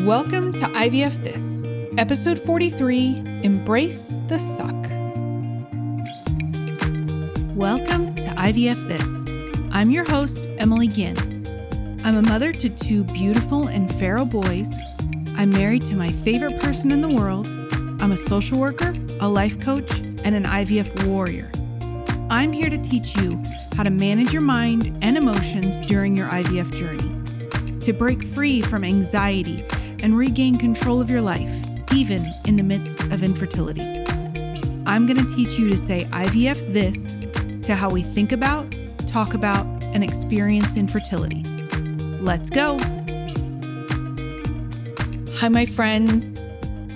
Welcome to IVF This, episode 43, Embrace the Suck. Welcome to IVF This. I'm your host, Emily Ginn. I'm a mother to two beautiful and feral boys. I'm married to my favorite person in the world. I'm a social worker, a life coach, and an IVF warrior. I'm here to teach you how to manage your mind and emotions during your IVF journey, to break free from anxiety and regain control of your life, even in the midst of infertility. I'm going to teach you to say IVF this to how we think about, talk about, and experience infertility. Let's go. Hi, my friends.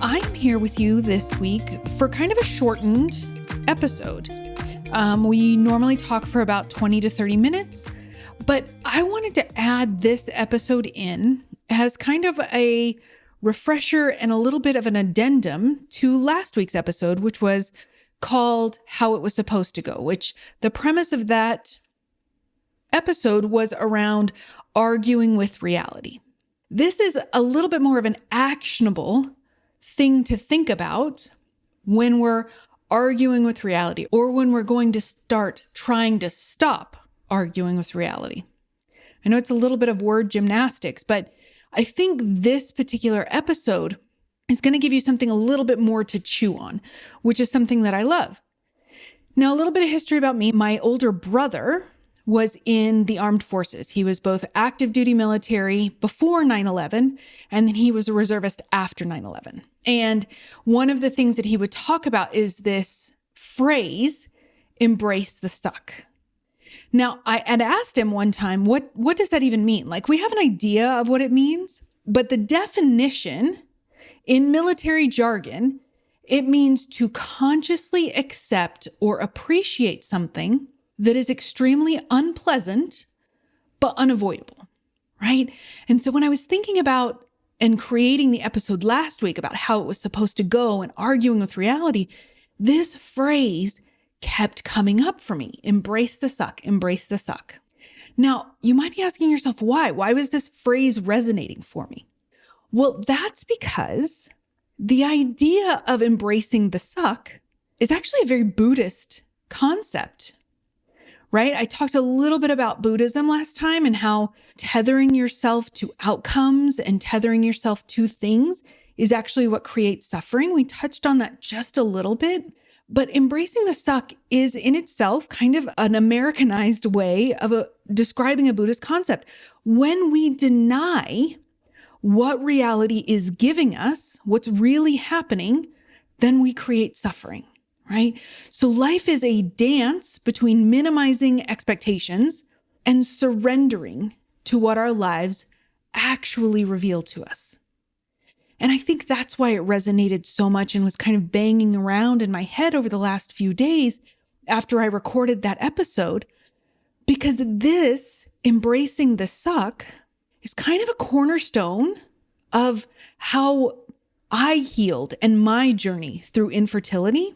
I'm here with you this week for kind of a shortened episode. We normally talk for about 20 to 30 minutes, but I wanted to add this episode in as kind of a refresher and a little bit of an addendum to last week's episode, which was called How It Was Supposed to Go, which the premise of that episode was around arguing with reality. This is a little bit more of an actionable thing to think about when we're arguing with reality or when we're going to start trying to stop arguing with reality. I know it's a little bit of word gymnastics, but I think this particular episode is going to give you something a little bit more to chew on, which is something that I love. Now, a little bit of history about me. My older brother was in the armed forces. He was both active duty military before 9/11, and then he was a reservist after 9/11. And one of the things that he would talk about is this phrase, embrace the suck. Now, I had asked him one time, what does that even mean? Like, we have an idea of what it means, but the definition in military jargon, it means to consciously accept or appreciate something that is extremely unpleasant, but unavoidable, right? And so when I was thinking about and creating the episode last week about how it was supposed to go and arguing with reality, this phrase kept coming up for me. Embrace the suck, embrace the suck. Now, you might be asking yourself, why? Why was this phrase resonating for me? Well, that's because the idea of embracing the suck is actually a very Buddhist concept, right? I talked a little bit about Buddhism last time and how tethering yourself to outcomes and tethering yourself to things is actually what creates suffering. We touched on that just a little bit. But embracing the suck is in itself kind of an Americanized way of describing a Buddhist concept. When we deny what reality is giving us, what's really happening, then we create suffering, right? So life is a dance between minimizing expectations and surrendering to what our lives actually reveal to us. And I think that's why it resonated so much and was kind of banging around in my head over the last few days after I recorded that episode, because this embracing the suck is kind of a cornerstone of how I healed and my journey through infertility.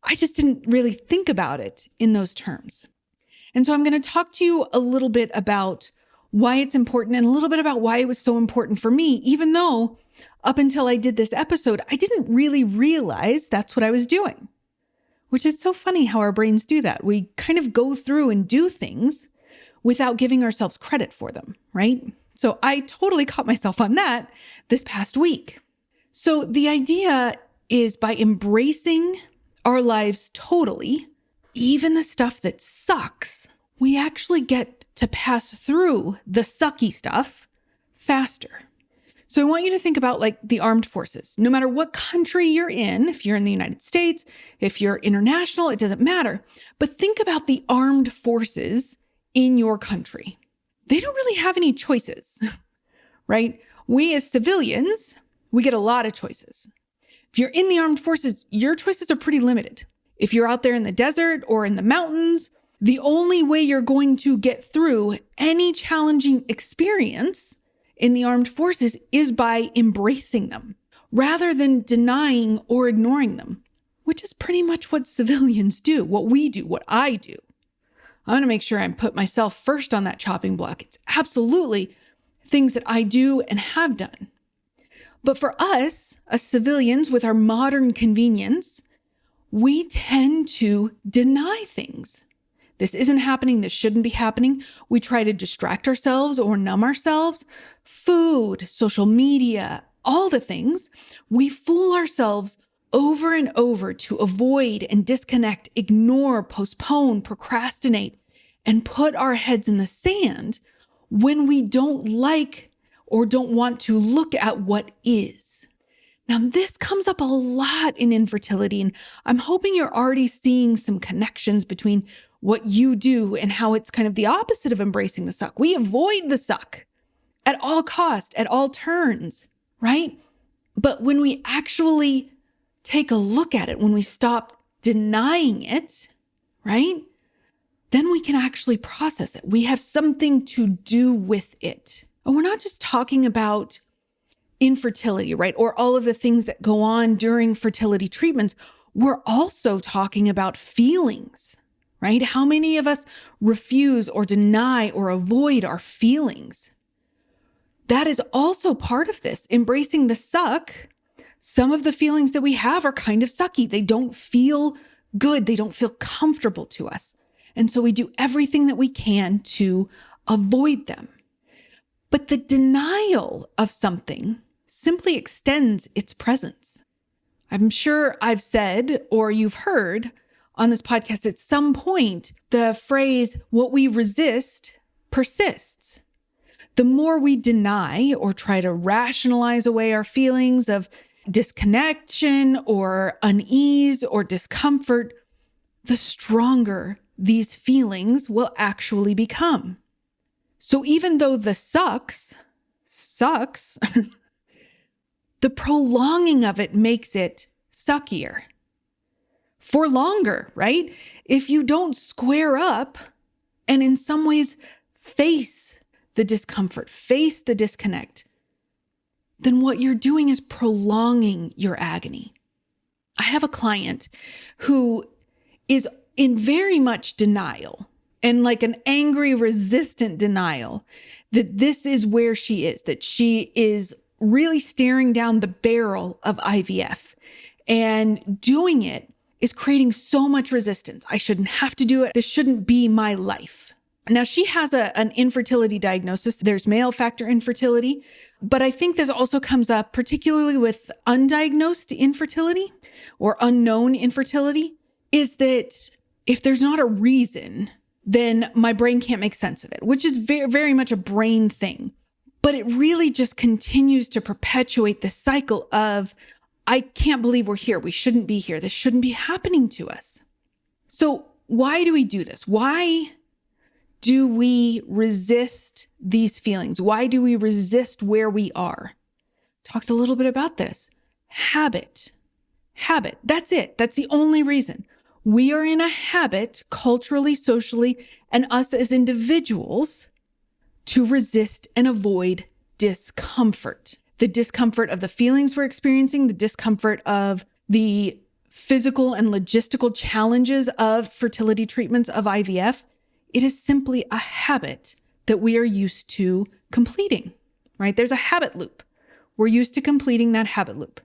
I just didn't really think about it in those terms. And so I'm going to talk to you a little bit about why it's important and a little bit about why it was so important for me, even though up until I did this episode, I didn't really realize that's what I was doing, which is so funny how our brains do that. We kind of go through and do things without giving ourselves credit for them, right? So I totally caught myself on that this past week. So the idea is by embracing our lives totally, even the stuff that sucks, we actually get to pass through the sucky stuff faster. So I want you to think about like the armed forces. No matter what country you're in, if you're in the United States, if you're international, it doesn't matter. But think about the armed forces in your country. They don't really have any choices, right? We as civilians, we get a lot of choices. If you're in the armed forces, your choices are pretty limited. If you're out there in the desert or in the mountains, the only way you're going to get through any challenging experience in the armed forces is by embracing them rather than denying or ignoring them, which is pretty much what civilians do, what we do, what I do. I want to make sure I put myself first on that chopping block. It's absolutely things that I do and have done. But for us, as civilians with our modern convenience, we tend to deny things. This isn't happening. This shouldn't be happening. We try to distract ourselves or numb ourselves. Food, social media, all the things. We fool ourselves over and over to avoid and disconnect, ignore, postpone, procrastinate, and put our heads in the sand when we don't like or don't want to look at what is. Now, this comes up a lot in infertility, and I'm hoping you're already seeing some connections between what you do and how it's kind of the opposite of embracing the suck. We avoid the suck at all costs, at all turns, right? But when we actually take a look at it, when we stop denying it, right? Then we can actually process it. We have something to do with it. And we're not just talking about infertility, right? Or all of the things that go on during fertility treatments. We're also talking about feelings, right? How many of us refuse or deny or avoid our feelings? That is also part of this. Embracing the suck. Some of the feelings that we have are kind of sucky. They don't feel good. They don't feel comfortable to us. And so we do everything that we can to avoid them. But the denial of something simply extends its presence. I'm sure I've said, or you've heard on this podcast at some point, the phrase, what we resist persists. The more we deny or try to rationalize away our feelings of disconnection or unease or discomfort, the stronger these feelings will actually become. So even though the sucks, the prolonging of it makes it suckier for longer, right? If you don't square up and in some ways face the discomfort, face the disconnect, then what you're doing is prolonging your agony. I have a client who is in very much denial and like an angry, resistant denial that this is where she is, that she is really staring down the barrel of IVF, and doing it is creating so much resistance. I shouldn't have to do it. This shouldn't be my life. Now, she has an infertility diagnosis. There's male factor infertility, but I think this also comes up particularly with undiagnosed infertility or unknown infertility, is that if there's not a reason, then my brain can't make sense of it, which is very, very much a brain thing. But it really just continues to perpetuate the cycle of, I can't believe we're here. We shouldn't be here. This shouldn't be happening to us. So why do we do this? Why do we resist these feelings? Why do we resist where we are? Talked a little bit about this. Habit. That's it. That's the only reason. We are in a habit, culturally, socially, and us as individuals, to resist and avoid discomfort. The discomfort of the feelings we're experiencing, the discomfort of the physical and logistical challenges of fertility treatments of IVF. It is simply a habit that we are used to completing, right? There's a habit loop. We're used to completing that habit loop.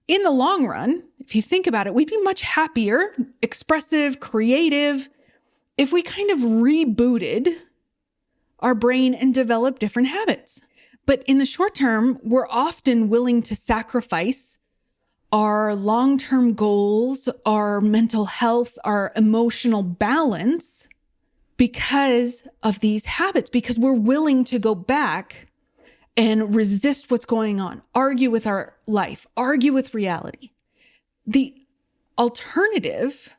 In the long run, if you think about it, we'd be much happier, expressive, creative, if we kind of rebooted our brain and developed different habits. But in the short term, we're often willing to sacrifice our long-term goals, our mental health, our emotional balance because of these habits, because we're willing to go back and resist what's going on, argue with our life, argue with reality. The alternative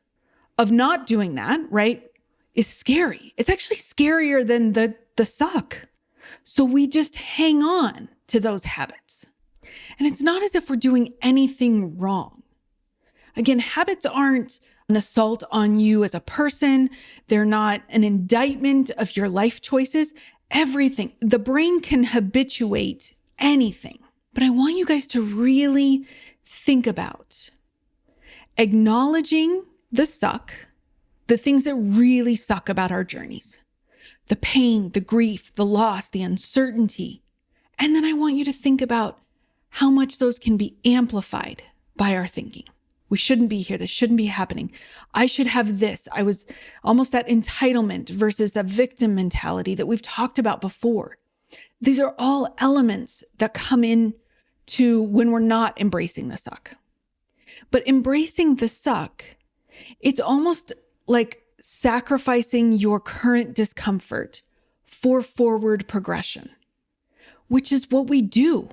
of not doing that, right, is scary. It's actually scarier than the suck. So we just hang on to those habits. And it's not as if we're doing anything wrong. Again, habits aren't an assault on you as a person. They're not an indictment of your life choices. Everything. The brain can habituate anything. But I want you guys to really think about acknowledging the suck, the things that really suck about our journeys, the pain, the grief, the loss, the uncertainty. And then I want you to think about how much those can be amplified by our thinking. We shouldn't be here. This shouldn't be happening. I should have this. I was almost that entitlement versus the victim mentality that we've talked about before. These are all elements that come in to when we're not embracing the suck. But embracing the suck, it's almost like sacrificing your current discomfort for forward progression, which is what we do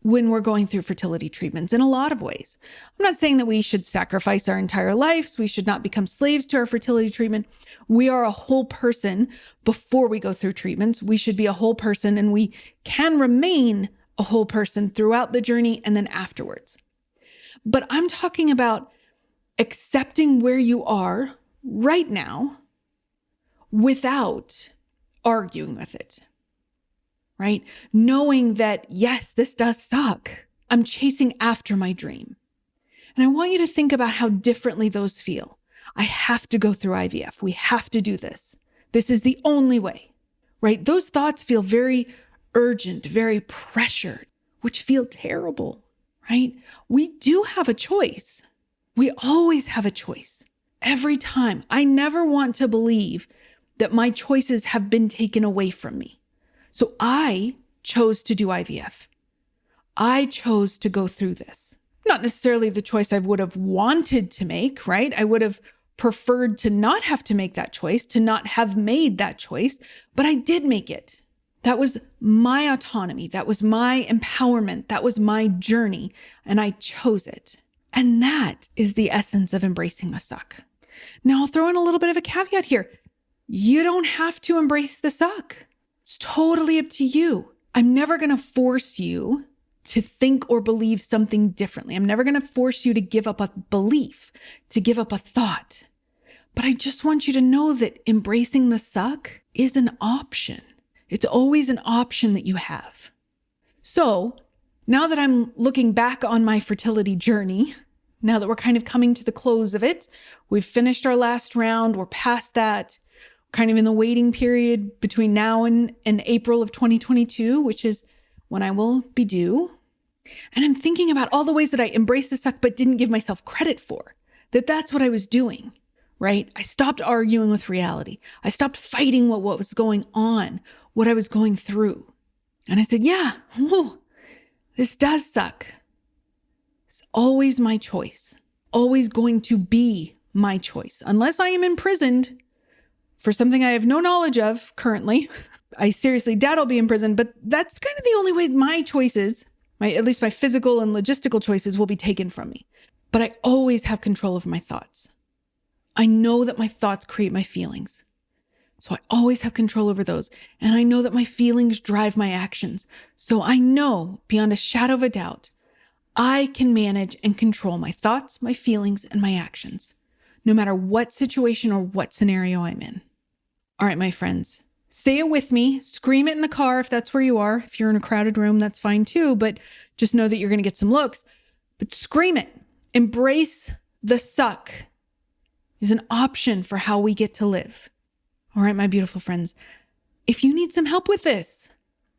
when we're going through fertility treatments in a lot of ways. I'm not saying that we should sacrifice our entire lives. We should not become slaves to our fertility treatment. We are a whole person before we go through treatments. We should be a whole person, and we can remain a whole person throughout the journey and then afterwards. But I'm talking about accepting where you are right now without arguing with it. Right? Knowing that, yes, this does suck. I'm chasing after my dream. And I want you to think about how differently those feel. I have to go through IVF. We have to do this. This is the only way, right? Those thoughts feel very urgent, very pressured, which feel terrible, right? We do have a choice. We always have a choice. Every time. I never want to believe that my choices have been taken away from me. So I chose to do IVF. I chose to go through this. Not necessarily the choice I would have wanted to make, right? I would have preferred to not have to make that choice, to not have made that choice, but I did make it. That was my autonomy. That was my empowerment. That was my journey, and I chose it. And that is the essence of embracing the suck. Now, I'll throw in a little bit of a caveat here. You don't have to embrace the suck. It's totally up to you. I'm never going to force you to think or believe something differently. I'm never going to force you to give up a belief, to give up a thought. But I just want you to know that embracing the suck is an option. It's always an option that you have. So now that I'm looking back on my fertility journey, now that we're kind of coming to the close of it, we've finished our last round, we're past that, kind of in the waiting period between now and April of 2022, which is when I will be due. And I'm thinking about all the ways that I embraced the suck, but didn't give myself credit for, that's what I was doing, right? I stopped arguing with reality. I stopped fighting what was going on, what I was going through. And I said, yeah, this does suck. It's always my choice, always going to be my choice, unless I am imprisoned for something I have no knowledge of currently. I seriously doubt I'll be in prison, but that's kind of the only way my choices, at least my physical and logistical choices, will be taken from me. But I always have control of my thoughts. I know that my thoughts create my feelings. So I always have control over those. And I know that my feelings drive my actions. So I know beyond a shadow of a doubt, I can manage and control my thoughts, my feelings, and my actions, no matter what situation or what scenario I'm in. All right, my friends, say it with me. Scream it in the car if that's where you are. If you're in a crowded room, that's fine too, but just know that you're going to get some looks. But scream it. Embrace the suck is an option for how we get to live. All right, my beautiful friends, if you need some help with this,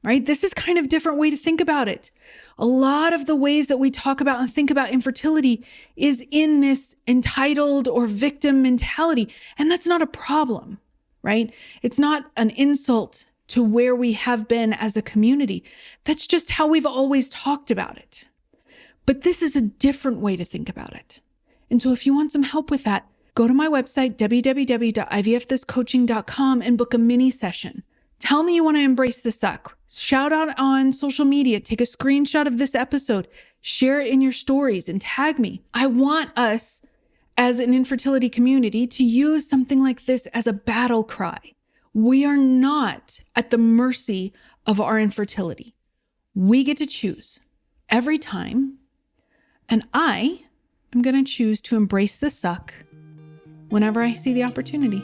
right? This is kind of a different way to think about it. A lot of the ways that we talk about and think about infertility is in this entitled or victim mentality. And that's not a problem, right? It's not an insult to where we have been as a community. That's just how we've always talked about it. But this is a different way to think about it. And so if you want some help with that, go to my website, www.ivfthiscoaching.com, and book a mini session. Tell me you want to embrace the suck. Shout out on social media. Take a screenshot of this episode. Share it in your stories and tag me. I want us as an infertility community to use something like this as a battle cry. We are not at the mercy of our infertility. We get to choose every time. And I am going to choose to embrace the suck whenever I see the opportunity.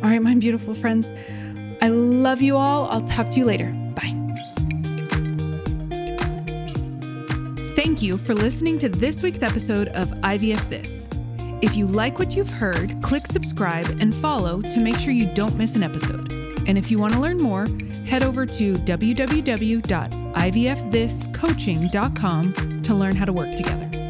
All right, my beautiful friends. I love you all. I'll talk to you later. Bye. Thank you for listening to this week's episode of IVF This. If you like what you've heard, click subscribe and follow to make sure you don't miss an episode. And if you want to learn more, head over to www.ivfthiscoaching.com to learn how to work together.